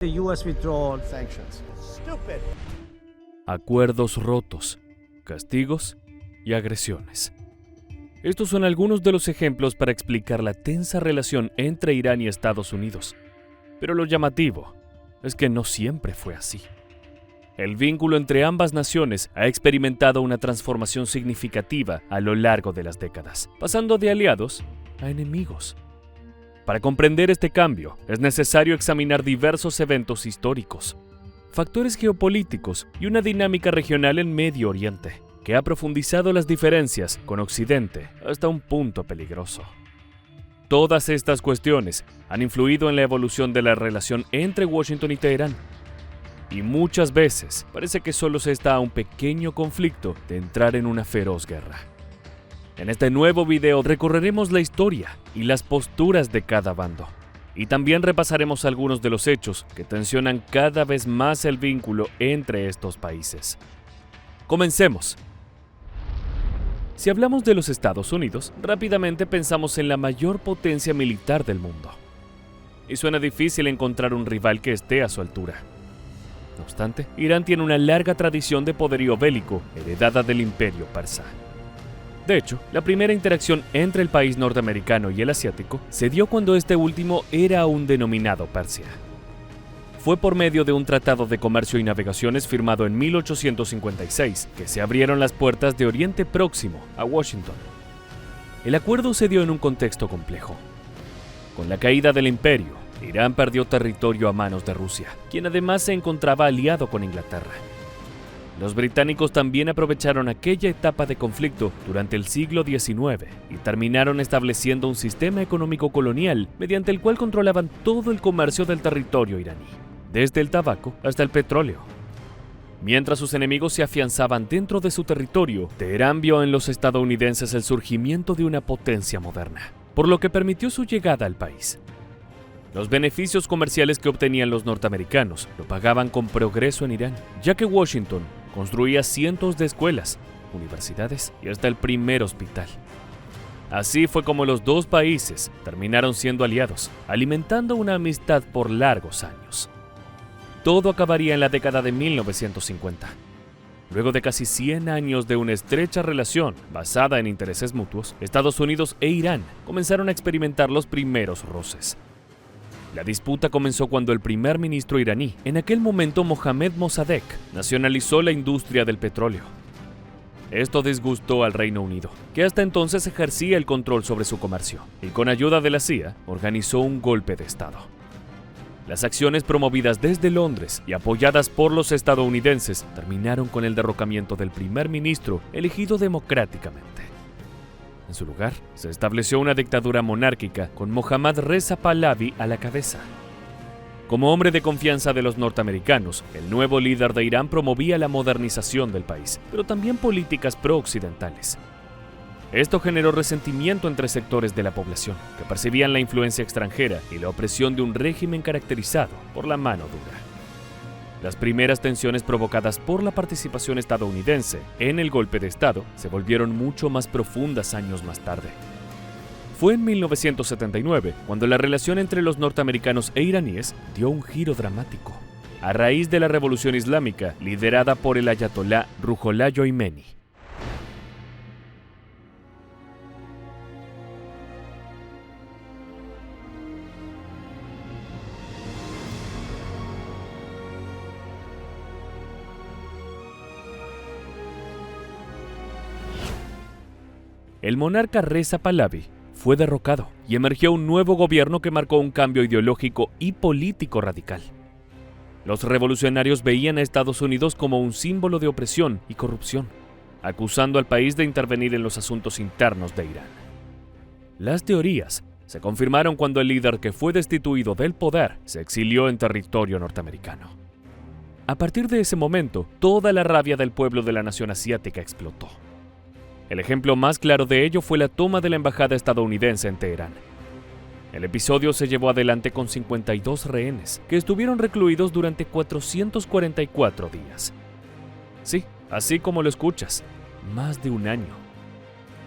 The U.S. withdrawal sanctions. Stupid. Acuerdos rotos, castigos y agresiones. Estos son algunos de los ejemplos para explicar la tensa relación entre Irán y Estados Unidos. Pero lo llamativo es que no siempre fue así. El vínculo entre ambas naciones ha experimentado una transformación significativa a lo largo de las décadas, pasando de aliados a enemigos. Para comprender este cambio, es necesario examinar diversos eventos históricos, factores geopolíticos y una dinámica regional en Medio Oriente, que ha profundizado las diferencias con Occidente hasta un punto peligroso. Todas estas cuestiones han influido en la evolución de la relación entre Washington y Teherán. Y muchas veces parece que solo se está a un pequeño conflicto de entrar en una feroz guerra. En este nuevo video recorreremos la historia y las posturas de cada bando. Y también repasaremos algunos de los hechos que tensionan cada vez más el vínculo entre estos países. Comencemos. Si hablamos de los Estados Unidos, rápidamente pensamos en la mayor potencia militar del mundo. Y suena difícil encontrar un rival que esté a su altura. No obstante, Irán tiene una larga tradición de poderío bélico heredada del Imperio Persa. De hecho, la primera interacción entre el país norteamericano y el asiático se dio cuando este último era aún denominado Persia. Fue por medio de un tratado de comercio y navegaciones firmado en 1856 que se abrieron las puertas de Oriente Próximo a Washington. El acuerdo se dio en un contexto complejo. Con la caída del imperio, Irán perdió territorio a manos de Rusia, quien además se encontraba aliado con Inglaterra. Los británicos también aprovecharon aquella etapa de conflicto durante el siglo XIX y terminaron estableciendo un sistema económico colonial mediante el cual controlaban todo el comercio del territorio iraní, desde el tabaco hasta el petróleo. Mientras sus enemigos se afianzaban dentro de su territorio, Teherán vio en los estadounidenses el surgimiento de una potencia moderna, por lo que permitió su llegada al país. Los beneficios comerciales que obtenían los norteamericanos lo pagaban con progreso en Irán, ya que Washington construía cientos de escuelas, universidades y hasta el primer hospital. Así fue como los dos países terminaron siendo aliados, alimentando una amistad por largos años. Todo acabaría en la década de 1950. Luego de casi 100 años de una estrecha relación basada en intereses mutuos, Estados Unidos e Irán comenzaron a experimentar los primeros roces. La disputa comenzó cuando el primer ministro iraní, en aquel momento Mohammad Mossadegh, nacionalizó la industria del petróleo. Esto disgustó al Reino Unido, que hasta entonces ejercía el control sobre su comercio, y con ayuda de la CIA organizó un golpe de Estado. Las acciones promovidas desde Londres y apoyadas por los estadounidenses terminaron con el derrocamiento del primer ministro elegido democráticamente. En su lugar, se estableció una dictadura monárquica con Mohammad Reza Pahlavi a la cabeza. Como hombre de confianza de los norteamericanos, el nuevo líder de Irán promovía la modernización del país, pero también políticas pro-occidentales. Esto generó resentimiento entre sectores de la población, que percibían la influencia extranjera y la opresión de un régimen caracterizado por la mano dura. Las primeras tensiones provocadas por la participación estadounidense en el golpe de Estado se volvieron mucho más profundas años más tarde. Fue en 1979 cuando la relación entre los norteamericanos e iraníes dio un giro dramático, a raíz de la revolución islámica liderada por el ayatolá Ruhollah Khomeini. El monarca Reza Pahlavi fue derrocado y emergió un nuevo gobierno que marcó un cambio ideológico y político radical. Los revolucionarios veían a Estados Unidos como un símbolo de opresión y corrupción, acusando al país de intervenir en los asuntos internos de Irán. Las teorías se confirmaron cuando el líder que fue destituido del poder se exilió en territorio norteamericano. A partir de ese momento, toda la rabia del pueblo de la nación asiática explotó. El ejemplo más claro de ello fue la toma de la embajada estadounidense en Teherán. El episodio se llevó adelante con 52 rehenes, que estuvieron recluidos durante 444 días. Sí, así como lo escuchas, más de un año.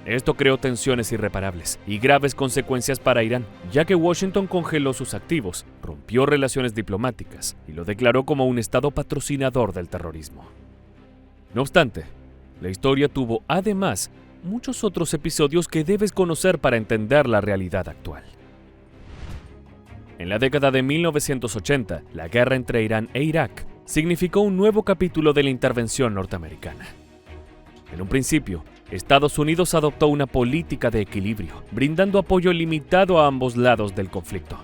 Esto creó tensiones irreparables y graves consecuencias para Irán, ya que Washington congeló sus activos, rompió relaciones diplomáticas y lo declaró como un estado patrocinador del terrorismo. No obstante, la historia tuvo además muchos otros episodios que debes conocer para entender la realidad actual. En la década de 1980, la guerra entre Irán e Irak significó un nuevo capítulo de la intervención norteamericana. En un principio, Estados Unidos adoptó una política de equilibrio, brindando apoyo limitado a ambos lados del conflicto.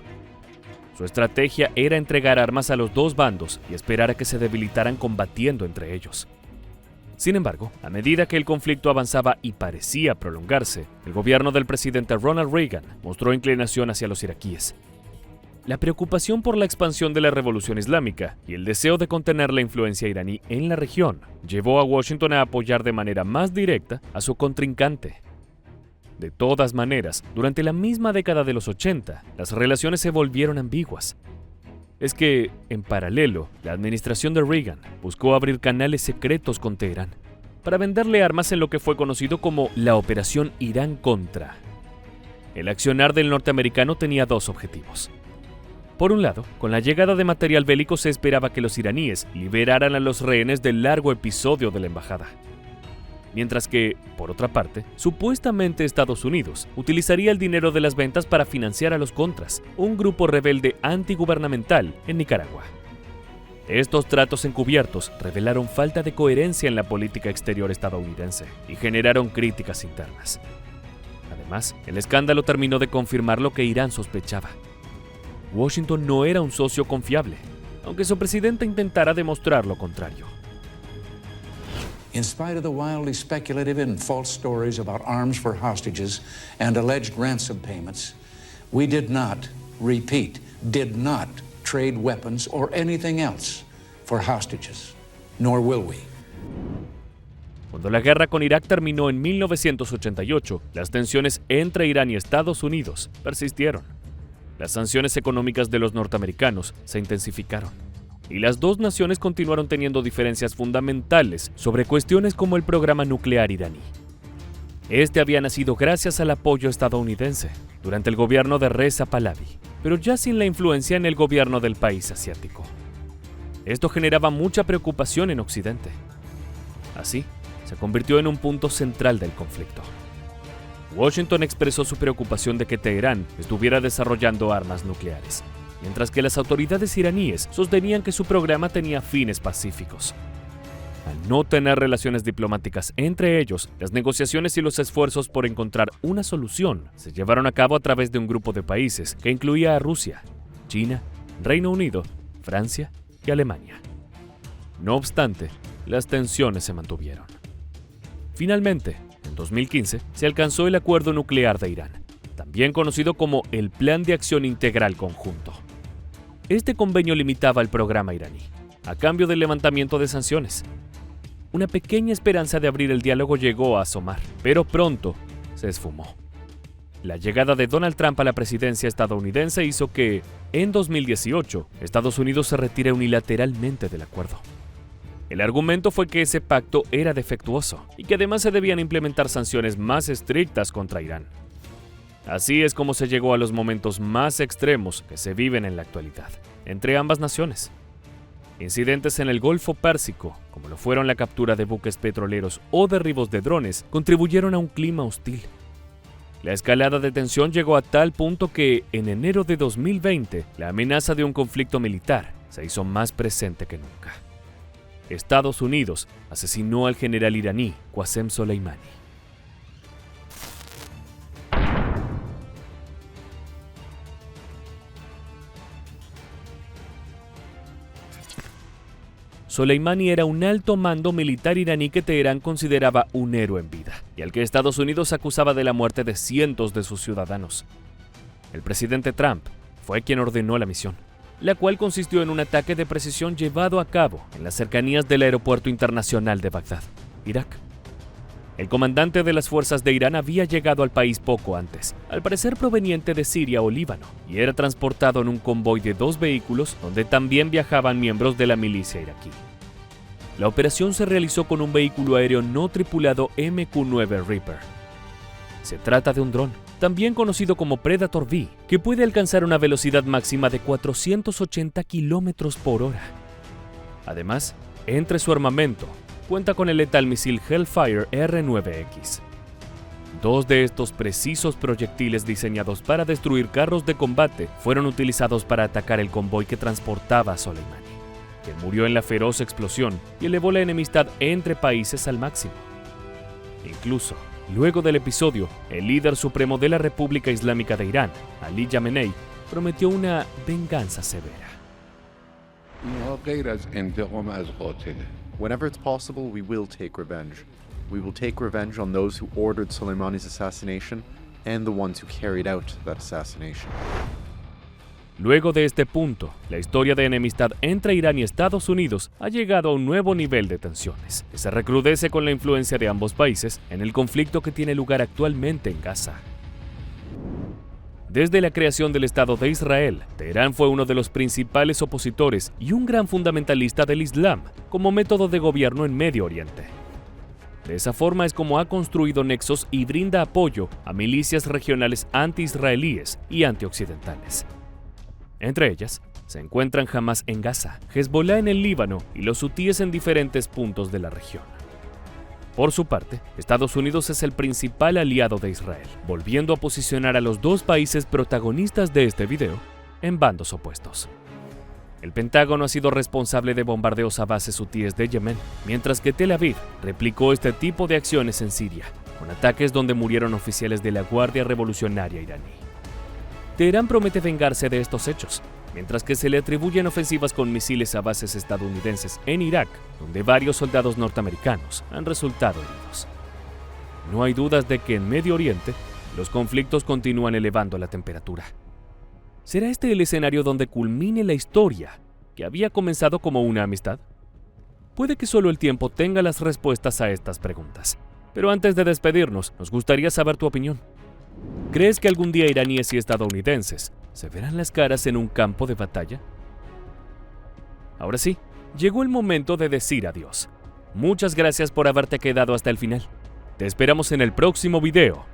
Su estrategia era entregar armas a los dos bandos y esperar a que se debilitaran combatiendo entre ellos. Sin embargo, a medida que el conflicto avanzaba y parecía prolongarse, el gobierno del presidente Ronald Reagan mostró inclinación hacia los iraquíes. La preocupación por la expansión de la revolución islámica y el deseo de contener la influencia iraní en la región llevó a Washington a apoyar de manera más directa a su contrincante. De todas maneras, durante la misma década de los 80, las relaciones se volvieron ambiguas. Es que, en paralelo, la administración de Reagan buscó abrir canales secretos con Teherán para venderle armas en lo que fue conocido como la Operación Irán-Contra. El accionar del norteamericano tenía dos objetivos. Por un lado, con la llegada de material bélico se esperaba que los iraníes liberaran a los rehenes del largo episodio de la embajada. Mientras que, por otra parte, supuestamente Estados Unidos utilizaría el dinero de las ventas para financiar a los Contras, un grupo rebelde antigubernamental en Nicaragua. Estos tratos encubiertos revelaron falta de coherencia en la política exterior estadounidense y generaron críticas internas. Además, el escándalo terminó de confirmar lo que Irán sospechaba. Washington no era un socio confiable, aunque su presidente intentara demostrar lo contrario. In spite of the wildly speculative and false stories about arms for hostages and alleged ransom payments, we did not trade weapons or anything else for hostages, nor will we. Cuando la guerra con Irak terminó en 1988, las tensiones entre Irán y Estados Unidos persistieron. Las sanciones económicas de los norteamericanos se intensificaron, y las dos naciones continuaron teniendo diferencias fundamentales sobre cuestiones como el programa nuclear iraní. Este había nacido gracias al apoyo estadounidense durante el gobierno de Reza Pahlavi, pero ya sin la influencia en el gobierno del país asiático. Esto generaba mucha preocupación en Occidente. Así, se convirtió en un punto central del conflicto. Washington expresó su preocupación de que Teherán estuviera desarrollando armas nucleares, mientras que las autoridades iraníes sostenían que su programa tenía fines pacíficos. Al no tener relaciones diplomáticas entre ellos, las negociaciones y los esfuerzos por encontrar una solución se llevaron a cabo a través de un grupo de países que incluía a Rusia, China, Reino Unido, Francia y Alemania. No obstante, las tensiones se mantuvieron. Finalmente, en 2015, se alcanzó el Acuerdo Nuclear de Irán, también conocido como el Plan de Acción Integral Conjunto. Este convenio limitaba el programa iraní, a cambio del levantamiento de sanciones. Una pequeña esperanza de abrir el diálogo llegó a asomar, pero pronto se esfumó. La llegada de Donald Trump a la presidencia estadounidense hizo que, en 2018, Estados Unidos se retire unilateralmente del acuerdo. El argumento fue que ese pacto era defectuoso y que además se debían implementar sanciones más estrictas contra Irán. Así es como se llegó a los momentos más extremos que se viven en la actualidad, entre ambas naciones. Incidentes en el Golfo Pérsico, como lo fueron la captura de buques petroleros o derribos de drones, contribuyeron a un clima hostil. La escalada de tensión llegó a tal punto que, en enero de 2020, la amenaza de un conflicto militar se hizo más presente que nunca. Estados Unidos asesinó al general iraní Qasem Soleimani. Soleimani era un alto mando militar iraní que Teherán consideraba un héroe en vida y al que Estados Unidos acusaba de la muerte de cientos de sus ciudadanos. El presidente Trump fue quien ordenó la misión, la cual consistió en un ataque de precisión llevado a cabo en las cercanías del Aeropuerto Internacional de Bagdad, Irak. El comandante de las fuerzas de Irán había llegado al país poco antes, al parecer proveniente de Siria o Líbano, y era transportado en un convoy de 2 vehículos donde también viajaban miembros de la milicia iraquí. La operación se realizó con un vehículo aéreo no tripulado MQ-9 Reaper. Se trata de un dron, también conocido como Predator V, que puede alcanzar una velocidad máxima de 480 km por hora. Además, entre su armamento, cuenta con el letal misil Hellfire R-9X. Dos de estos precisos proyectiles diseñados para destruir carros de combate fueron utilizados para atacar el convoy que transportaba a Soleimani, quien murió en la feroz explosión y elevó la enemistad entre países al máximo. Incluso, luego del episodio, el líder supremo de la República Islámica de Irán, Ali Khamenei, prometió una venganza severa. Whenever it's possible, we will take revenge. We will take revenge on those who ordered Soleimani's assassination and the ones who carried out that assassination. Luego de este punto, la historia de enemistad entre Irán y Estados Unidos ha llegado a un nuevo nivel de tensiones, que se recrudece con la influencia de ambos países en el conflicto que tiene lugar actualmente en Gaza. Desde la creación del Estado de Israel, Teherán fue uno de los principales opositores y un gran fundamentalista del Islam como método de gobierno en Medio Oriente. De esa forma es como ha construido nexos y brinda apoyo a milicias regionales anti-israelíes y anti-occidentales. Entre ellas, se encuentran Hamas en Gaza, Hezbollah en el Líbano y los hutíes en diferentes puntos de la región. Por su parte, Estados Unidos es el principal aliado de Israel, volviendo a posicionar a los dos países protagonistas de este video en bandos opuestos. El Pentágono ha sido responsable de bombardeos a bases hutíes de Yemen, mientras que Tel Aviv replicó este tipo de acciones en Siria, con ataques donde murieron oficiales de la Guardia Revolucionaria iraní. Teherán promete vengarse de estos hechos, mientras que se le atribuyen ofensivas con misiles a bases estadounidenses en Irak, donde varios soldados norteamericanos han resultado heridos. No hay dudas de que en Medio Oriente los conflictos continúan elevando la temperatura. ¿Será este el escenario donde culmine la historia que había comenzado como una amistad? Puede que solo el tiempo tenga las respuestas a estas preguntas. Pero antes de despedirnos, nos gustaría saber tu opinión. ¿Crees que algún día iraníes y estadounidenses se verán las caras en un campo de batalla? Ahora sí, llegó el momento de decir adiós. Muchas gracias por haberte quedado hasta el final. Te esperamos en el próximo video.